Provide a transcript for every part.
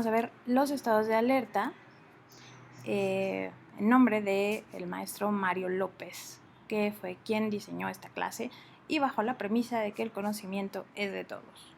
vamos a ver los estados de alerta en nombre del maestro Mario López, que fue quien diseñó esta clase y bajo la premisa de que el conocimiento es de todos.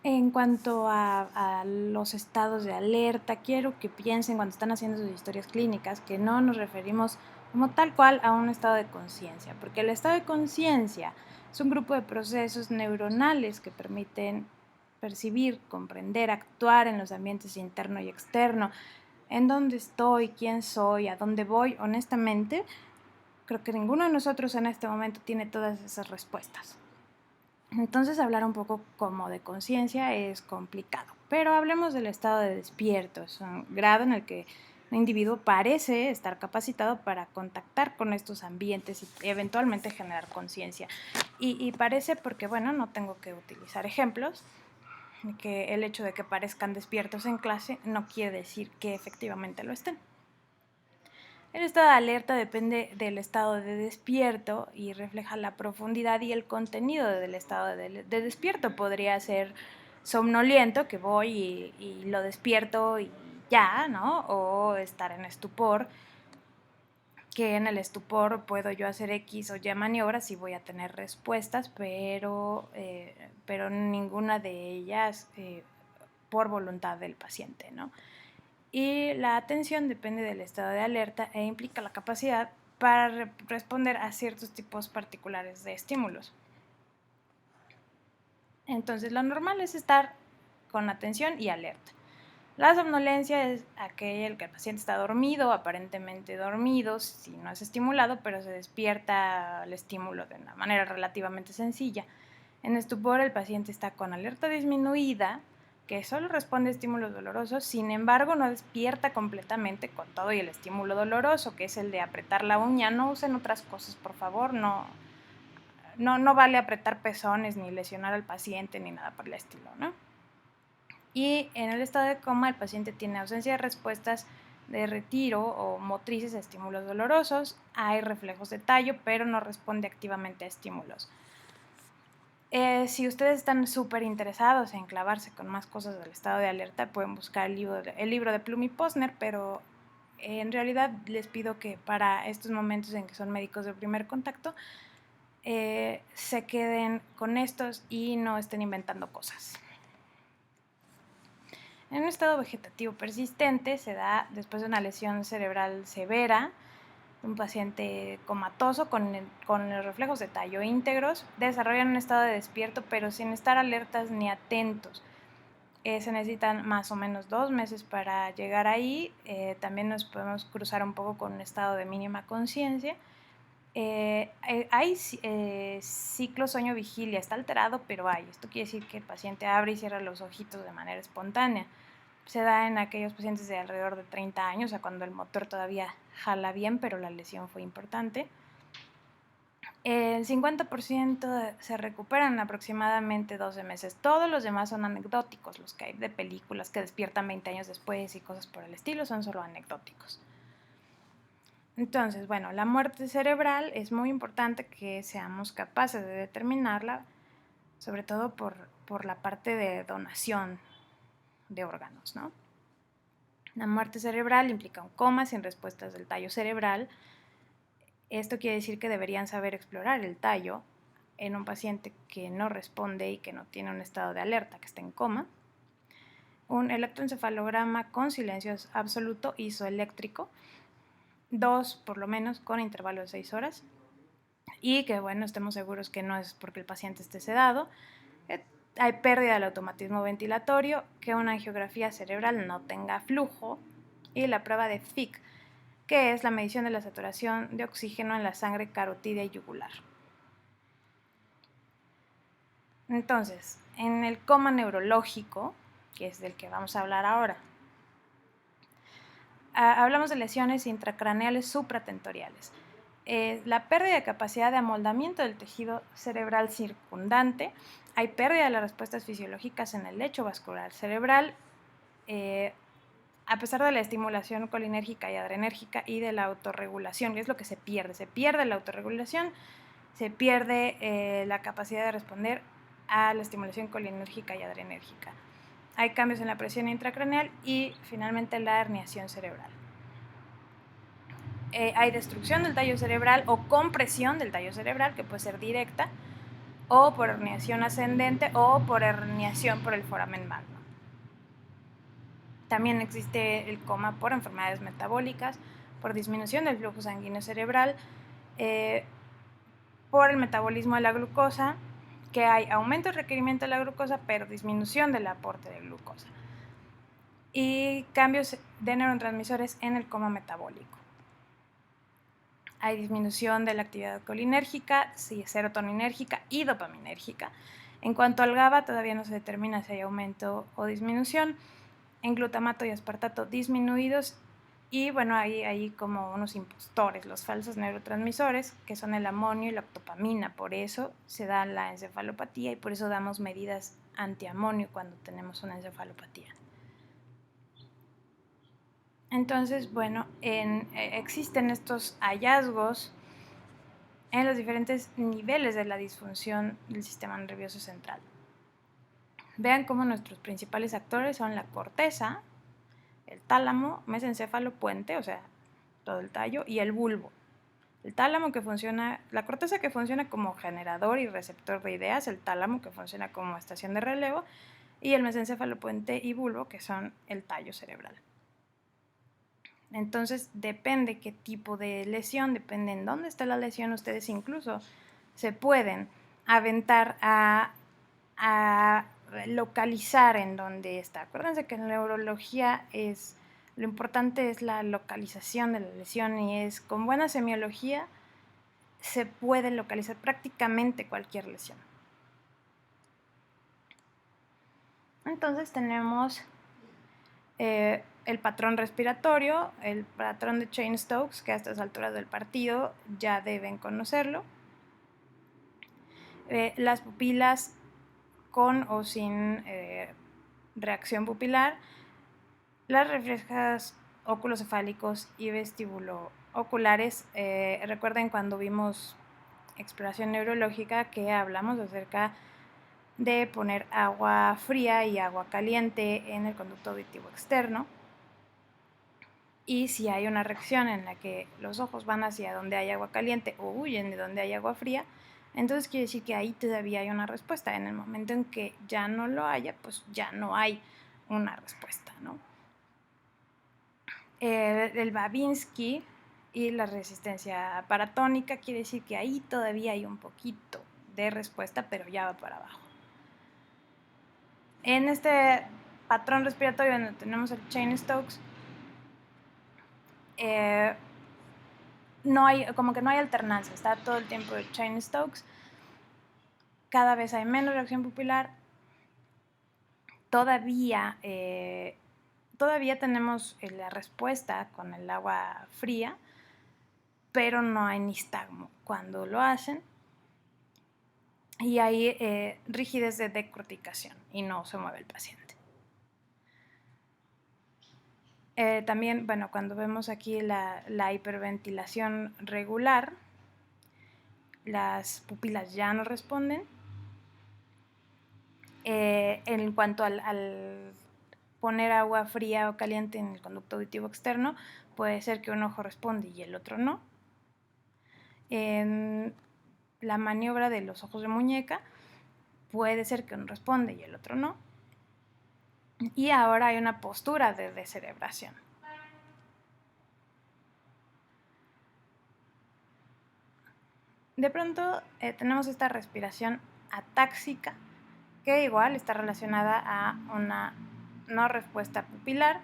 En cuanto a los estados de alerta, quiero que piensen cuando están haciendo sus historias clínicas que no nos referimos como tal cual a un estado de conciencia, porque el estado de conciencia es un grupo de procesos neuronales que permiten percibir, comprender, actuar en los ambientes interno y externo, en dónde estoy, quién soy, a dónde voy. Honestamente, creo que ninguno de nosotros en este momento tiene todas esas respuestas. Entonces hablar un poco como de conciencia es complicado, pero hablemos del estado de despierto. Es un grado en el que un individuo parece estar capacitado para contactar con estos ambientes y eventualmente generar conciencia. Y parece porque, bueno, no tengo que utilizar ejemplos, que el hecho de que parezcan despiertos en clase no quiere decir que efectivamente lo estén. El estado de alerta depende del estado de despierto y refleja la profundidad y el contenido del estado de despierto. Podría ser somnoliento, que voy y lo despierto y ya, ¿no? O estar en estupor, que en el estupor puedo yo hacer X o Y maniobras y voy a tener respuestas, pero ninguna de ellas por voluntad del paciente, ¿no? Y la atención depende del estado de alerta e implica la capacidad para responder a ciertos tipos particulares de estímulos. Entonces, lo normal es estar con atención y alerta. La somnolencia es aquella en que el paciente está dormido, aparentemente dormido, si no es estimulado, pero se despierta al estímulo de una manera relativamente sencilla. En estupor, el paciente está con alerta disminuida, que solo responde a estímulos dolorosos, sin embargo no despierta completamente con todo y el estímulo doloroso, que es el de apretar la uña. No usen otras cosas, por favor, no vale apretar pezones, ni lesionar al paciente, ni nada por el estilo, ¿no? Y en el estado de coma el paciente tiene ausencia de respuestas de retiro o motrices a estímulos dolorosos, hay reflejos de tallo, pero no responde activamente a estímulos. Si ustedes están súper interesados en clavarse con más cosas del estado de alerta, pueden buscar el libro de Plum y Posner, pero en realidad les pido que para estos momentos en que son médicos de primer contacto, se queden con estos y no estén inventando cosas. En un estado vegetativo persistente se da después de una lesión cerebral severa, un paciente comatoso con los reflejos de tallo íntegros, desarrollan un estado de despierto pero sin estar alertas ni atentos. Se necesitan más o menos 2 meses para llegar ahí. También nos podemos cruzar un poco con un estado de mínima conciencia. Hay ciclo sueño-vigilia, está alterado, pero hay. Esto quiere decir que el paciente abre y cierra los ojitos de manera espontánea. Se da en aquellos pacientes de alrededor de 30 años, o sea, cuando el motor todavía jala bien, pero la lesión fue importante. El 50% se recuperan en aproximadamente 12 meses. Todos los demás son anecdóticos. Los que hay de películas que despiertan 20 años después y cosas por el estilo son solo anecdóticos. Entonces, bueno, la muerte cerebral es muy importante que seamos capaces de determinarla, sobre todo por la parte de donación de órganos, ¿no? La muerte cerebral implica un coma sin respuestas del tallo cerebral. Esto quiere decir que deberían saber explorar el tallo en un paciente que no responde y que no tiene un estado de alerta, que está en coma. Un electroencefalograma con silencio absoluto isoeléctrico, 2 por lo menos con intervalo de 6 horas. Y que, bueno, estemos seguros que no es porque el paciente esté sedado. Hay pérdida del automatismo ventilatorio, que una angiografía cerebral no tenga flujo y la prueba de FIC, que es la medición de la saturación de oxígeno en la sangre carotídea y yugular. Entonces, en el coma neurológico, que es del que vamos a hablar ahora, hablamos de lesiones intracraneales supratentoriales. La pérdida de capacidad de amoldamiento del tejido cerebral circundante, hay pérdida de las respuestas fisiológicas en el lecho vascular cerebral, a pesar de la estimulación colinérgica y adrenérgica y de la autorregulación, que es lo que se pierde la autorregulación, se pierde la capacidad de responder a la estimulación colinérgica y adrenérgica. Hay cambios en la presión intracraneal y finalmente la herniación cerebral. Hay destrucción del tallo cerebral o compresión del tallo cerebral, que puede ser directa, o por herniación ascendente o por herniación por el foramen magno. También existe el coma por enfermedades metabólicas, por disminución del flujo sanguíneo cerebral, por el metabolismo de la glucosa, que hay aumento del requerimiento de la glucosa, pero disminución del aporte de glucosa. Y cambios de neurotransmisores en el coma metabólico. Hay disminución de la actividad colinérgica, serotoninérgica y dopaminérgica. En cuanto al GABA, todavía no se determina si hay aumento o disminución. En glutamato y aspartato disminuidos. Y bueno, hay como unos impostores, los falsos neurotransmisores, que son el amonio y la octopamina. Por eso se da la encefalopatía y por eso damos medidas antiamonio cuando tenemos una encefalopatía. Entonces, bueno, existen estos hallazgos en los diferentes niveles de la disfunción del sistema nervioso central. Vean cómo nuestros principales actores son la corteza, el tálamo, mesencéfalo-puente, o sea, todo el tallo, y el bulbo. El tálamo que funciona, la corteza que funciona como generador y receptor de ideas, el tálamo que funciona como estación de relevo, y el mesencéfalo-puente y bulbo que son el tallo cerebral. Entonces depende qué tipo de lesión, depende en dónde está la lesión, ustedes incluso se pueden aventar a localizar en dónde está. Acuérdense que en neurología lo importante es la localización de la lesión y es con buena semiología se puede localizar prácticamente cualquier lesión. Entonces tenemos el patrón respiratorio, el patrón de Cheyne-Stokes, que a estas alturas del partido ya deben conocerlo. Las pupilas con o sin reacción pupilar, las reflejas oculocefálicos y vestibulooculares. Recuerden cuando vimos exploración neurológica que hablamos acerca de poner agua fría y agua caliente en el conducto auditivo externo. Y si hay una reacción en la que los ojos van hacia donde hay agua caliente o huyen de donde hay agua fría, entonces quiere decir que ahí todavía hay una respuesta. En el momento en que ya no lo haya, pues ya no hay una respuesta, ¿no? El Babinski y la resistencia paratónica quiere decir que ahí todavía hay un poquito de respuesta, pero ya va para abajo. En este patrón respiratorio donde tenemos el Cheyne-Stokes, no hay alternancia, está todo el tiempo el Cheyne-Stokes, cada vez hay menos reacción pupilar, todavía tenemos la respuesta con el agua fría, pero no hay nistagmo cuando lo hacen, y hay rigidez de decorticación y no se mueve el paciente. También, bueno, cuando vemos aquí la hiperventilación regular, las pupilas ya no responden. En cuanto al poner agua fría o caliente en el conducto auditivo externo, puede ser que un ojo responde y el otro no. En la maniobra de los ojos de muñeca, puede ser que uno responde y el otro no. Y ahora hay una postura de descerebración. De pronto tenemos esta respiración atáxica, que igual está relacionada a una no respuesta pupilar,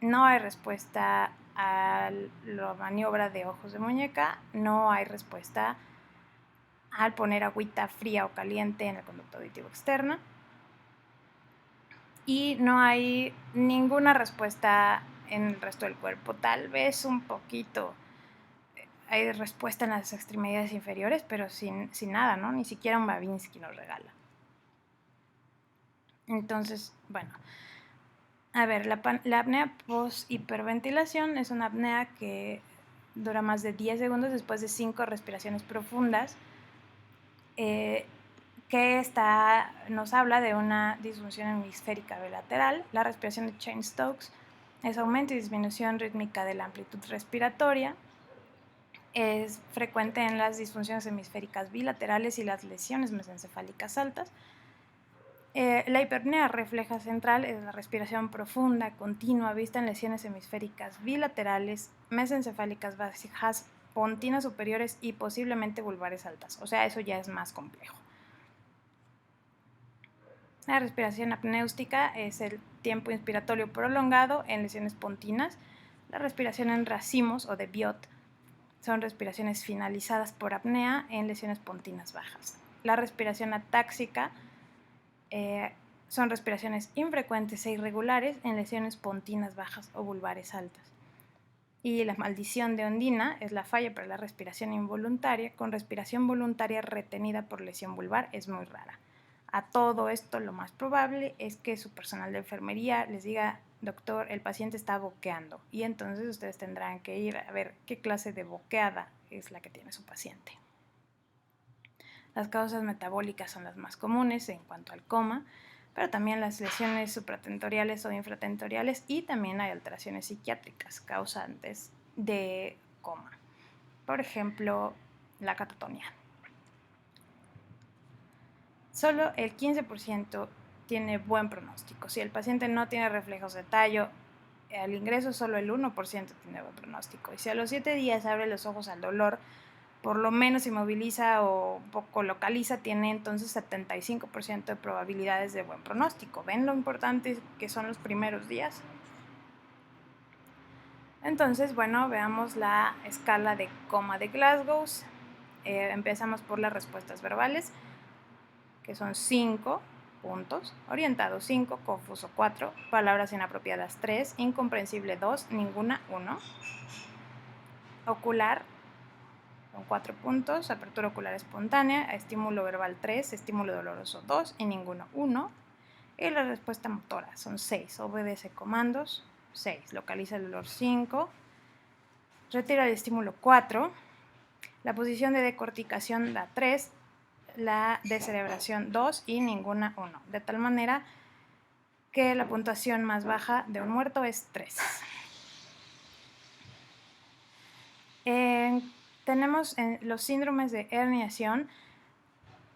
no hay respuesta a la maniobra de ojos de muñeca, no hay respuesta al poner agüita fría o caliente en el conducto auditivo externo y no hay ninguna respuesta en el resto del cuerpo, tal vez un poquito. Hay respuesta en las extremidades inferiores, pero sin nada, ¿no? Ni siquiera un Babinski nos regala. Entonces, bueno, a ver, la apnea post-hiperventilación es una apnea que dura más de 10 segundos después de 5 respiraciones profundas, que nos habla de una disfunción hemisférica bilateral. La respiración de Cheyne-Stokes es aumento y disminución rítmica de la amplitud respiratoria. Es frecuente en las disfunciones hemisféricas bilaterales y las lesiones mesencefálicas altas. La hipernea refleja central es la respiración profunda, continua, vista en lesiones hemisféricas bilaterales, mesencefálicas bajas, pontinas superiores y posiblemente vulvares altas. O sea, eso ya es más complejo. La respiración apnéustica es el tiempo inspiratorio prolongado en lesiones pontinas. La respiración en racimos o de Biot son respiraciones finalizadas por apnea en lesiones pontinas bajas. La respiración atáxica son respiraciones infrecuentes e irregulares en lesiones pontinas bajas o vulvares altas. Y la maldición de Ondina es la falla para la respiración involuntaria con respiración voluntaria retenida por lesión vulvar, es muy rara. A todo esto lo más probable es que su personal de enfermería les diga: doctor, el paciente está boqueando, y entonces ustedes tendrán que ir a ver qué clase de boqueada es la que tiene su paciente. Las causas metabólicas son las más comunes en cuanto al coma, pero también las lesiones supratentoriales o infratentoriales, y también hay alteraciones psiquiátricas causantes de coma. Por ejemplo, la catatonia. Solo el 15% tiene buen pronóstico. Si el paciente no tiene reflejos de tallo al ingreso, solo el 1% tiene buen pronóstico. Y si a los 7 días abre los ojos al dolor, por lo menos se moviliza o un poco localiza, tiene entonces 75% de probabilidades de buen pronóstico. ¿Ven lo importante que son los primeros días? Entonces, bueno, veamos la escala de coma de Glasgow. Empezamos por las respuestas verbales, que son 5 puntos, orientado 5, confuso 4, palabras inapropiadas 3, incomprensible 2, ninguna 1, ocular con 4 puntos, apertura ocular espontánea, estímulo verbal 3, estímulo doloroso 2 y ninguno 1. Y la respuesta motora son 6, obedece comandos 6, localiza el dolor 5, retira el estímulo 4, la posición de decorticación da 3, la descerebración 2 y ninguna 1, de tal manera que la puntuación más baja de un muerto es 3. Tenemos los síndromes de herniación,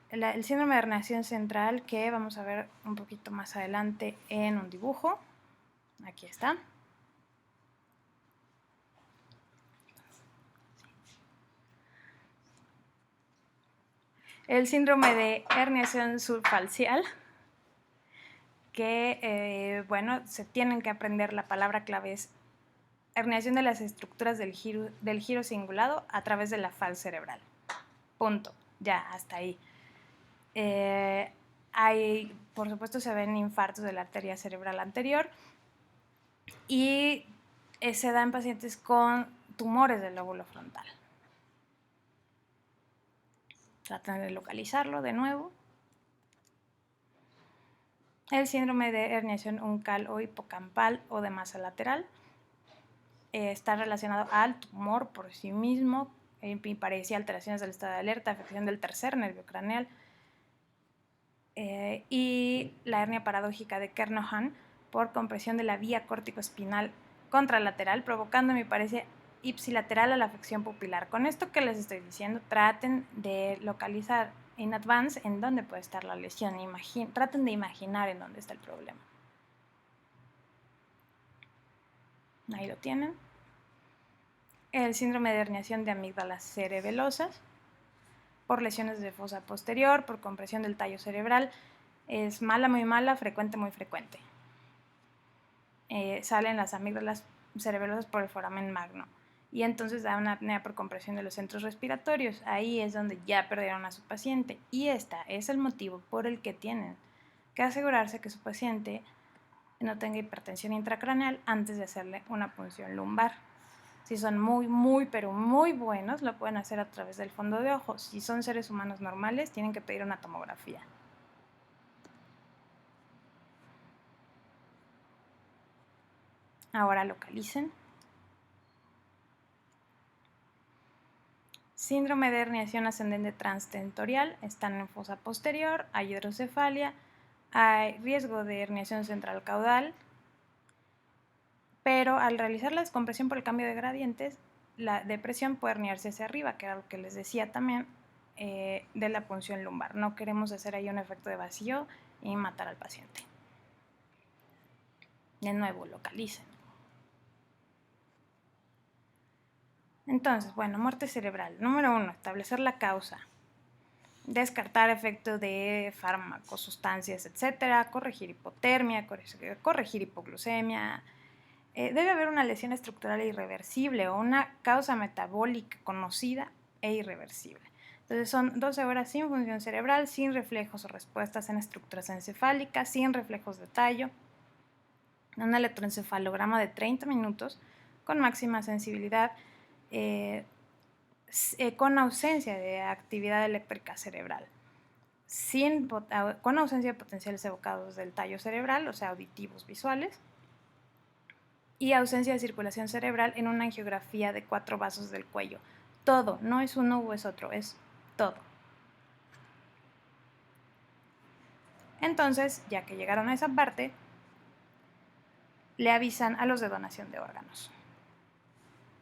el síndrome de herniación central, que vamos a ver un poquito más adelante en un dibujo. Aquí está. El síndrome de herniación subfalcial, que, bueno, se tienen que aprender, la palabra clave es herniación de las estructuras del giro cingulado a través de la fal cerebral. Punto. Ya, hasta ahí. Por supuesto, se ven infartos de la arteria cerebral anterior y se da en pacientes con tumores del lóbulo frontal. Tratan de localizarlo de nuevo. El síndrome de herniación uncal o hipocampal o de masa lateral está relacionado al tumor por sí mismo y parecía alteraciones del estado de alerta, afección del tercer nervio craneal, y la hernia paradójica de Kernohan por compresión de la vía córtico-espinal contralateral, provocando, me parece, ipsilateral a la afección pupilar. Con esto que les estoy diciendo, traten de localizar en advance en dónde puede estar la lesión. Traten de imaginar en dónde está el problema. Ahí lo tienen. El síndrome de herniación de amígdalas cerebelosas por lesiones de fosa posterior, por compresión del tallo cerebral. Es mala, muy mala, frecuente, muy frecuente. Salen las amígdalas cerebelosas por el foramen magno y entonces da una apnea por compresión de los centros respiratorios. Ahí es donde ya perdieron a su paciente, y este es el motivo por el que tienen que asegurarse que su paciente no tenga hipertensión intracraneal antes de hacerle una punción lumbar. Si son muy, pero muy buenos, lo pueden hacer a través del fondo de ojo. Si son seres humanos normales, tienen que pedir una tomografía. Ahora localicen. síndrome de herniación ascendente transtentorial, están en fosa posterior, hay hidrocefalia, hay riesgo de herniación central caudal, pero al realizar la descompresión por el cambio de gradientes, la depresión puede herniarse hacia arriba, que era lo que les decía también de la punción lumbar. No queremos hacer ahí un efecto de vacío y matar al paciente. De nuevo, localicen. Entonces, bueno, muerte cerebral. Número 1, establecer la causa. Descartar efecto de fármacos, sustancias, etc. Corregir hipotermia, corregir hipoglucemia. Debe haber una lesión estructural irreversible o una causa metabólica conocida e irreversible. Entonces son 12 horas sin función cerebral, sin reflejos o respuestas en estructuras encefálicas, sin reflejos de tallo, un electroencefalograma de 30 minutos con máxima sensibilidad, con ausencia de actividad eléctrica cerebral, con ausencia de potenciales evocados del tallo cerebral, o sea, auditivos, visuales, y ausencia de circulación cerebral en una angiografía de 4 vasos del cuello. Todo, no es uno o es otro, es todo. Entonces, ya que llegaron a esa parte, le avisan a los de donación de órganos.